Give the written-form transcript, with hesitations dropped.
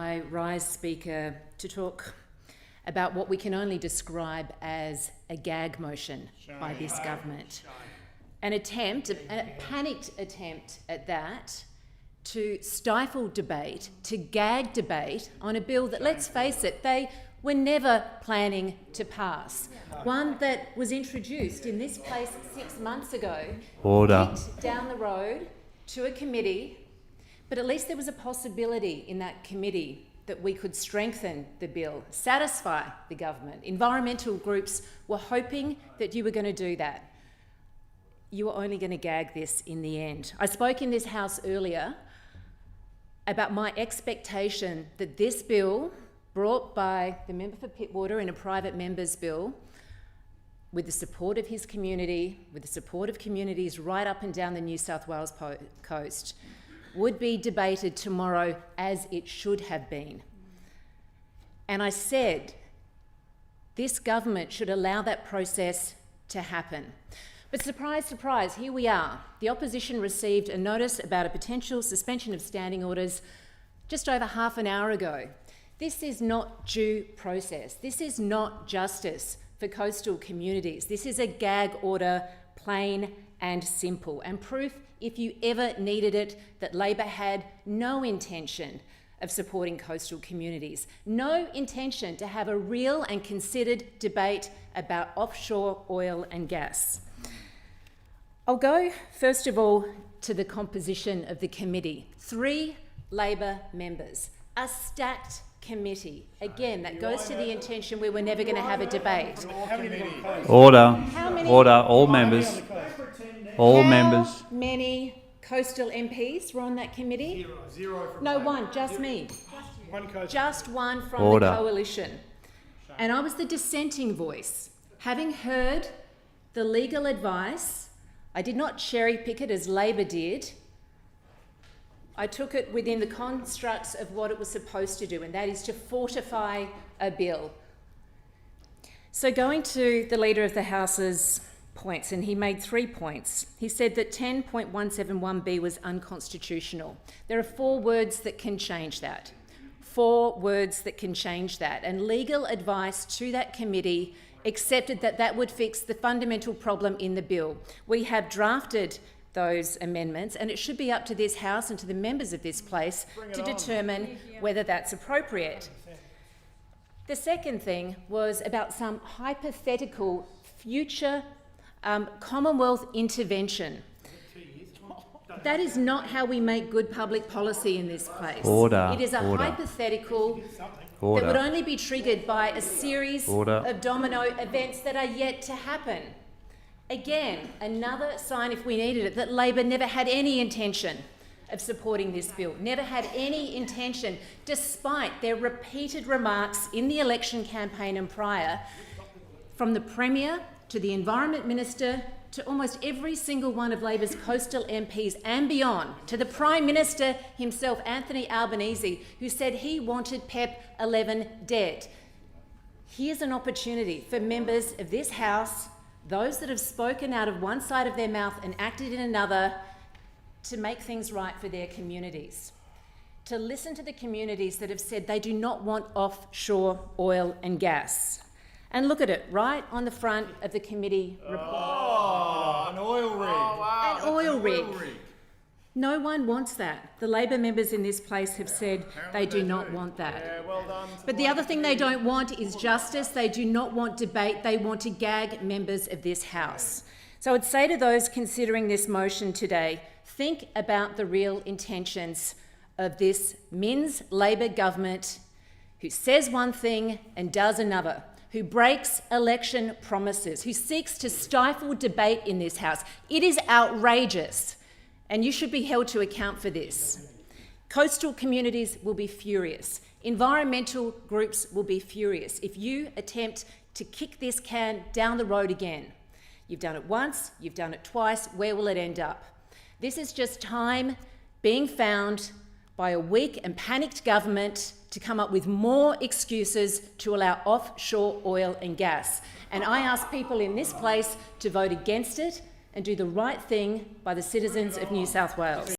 I rise, Speaker, to talk about what we can only describe as a gag motion by this government. An attempt, a panicked attempt at that, to stifle debate, to gag debate on a bill that, let's face it, they were never planning to pass. One that was introduced in this place 6 months ago, kicked down the road to a committee, but at least there was a possibility in that committee that we could strengthen the bill, satisfy the government. Environmental groups were hoping that you were going to do that. You were only going to gag this in the end. I spoke in this House earlier about my expectation that this bill, brought by the member for Pittwater in a private member's bill, with the support of his community, with the support of communities right up and down the New South Wales coast, would be debated tomorrow as it should have been. And I said, this government should allow that process to happen. But surprise, surprise, here we are. The opposition received a notice about a potential suspension of standing orders just over half an hour ago. This is not due process. This is not justice for coastal communities. This is a gag order, plain and simple, and proof, if you ever needed it, that Labor had no intention of supporting coastal communities, no intention to have a real and considered debate about offshore oil and gas. I'll go, first of all, to the composition of the committee. 3 Labor members, a stacked committee. Again, that goes to the intention we were never going to have a debate. Order. Order. All members. All members. How many coastal MPs were on that committee? Zero from No, one, just me. Just one from Order. the coalition. And I was the dissenting voice. Having heard the legal advice, I did not cherry pick it as Labor did. I took it within the constructs of what it was supposed to do, and that is to fortify a bill. So going to the Leader of the House's points, and he made 3 points. He said that 10.171B was unconstitutional. There are 4 words that can change that. 4 words that can change that. And legal advice to that committee accepted that that would fix the fundamental problem in the bill. We have drafted those amendments, and it should be up to this House and to the members of this place to determine whether that's appropriate. The second thing was about some hypothetical future Commonwealth intervention. That is not how we make good public policy in this place. Order. It is a hypothetical that would only be triggered by a series of domino events that are yet to happen. Again, another sign, if we needed it, that Labor never had any intention of supporting this bill, never had any intention, despite their repeated remarks in the election campaign and prior, from the Premier to the Environment Minister to almost every single one of Labor's coastal MPs and beyond, to the Prime Minister himself, Anthony Albanese, who said he wanted PEP-11 dead. Here's an opportunity for members of this House, those that have spoken out of one side of their mouth and acted in another, to make things right for their communities. To listen to the communities that have said they do not want offshore oil and gas. And look at it, right on the front of the committee report. Oh, an oil rig. Oh, wow. An oil rig. No one wants that. The Labor members in this place have said they do not want that. Yeah, well done. But the other thing they don't want is justice. They do not want debate. They want to gag members of this House. So I'd say to those considering this motion today, think about the real intentions of this Minns Labor government, who says one thing and does another, who breaks election promises, who seeks to stifle debate in this House. It is outrageous, and you should be held to account for this. Coastal communities will be furious. Environmental groups will be furious if you attempt to kick this can down the road again. You've done it once, you've done it twice, where will it end up? This is just time being found by a weak and panicked government to come up with more excuses to allow offshore oil and gas. And I ask people in this place to vote against it and do the right thing by the citizens of New South Wales.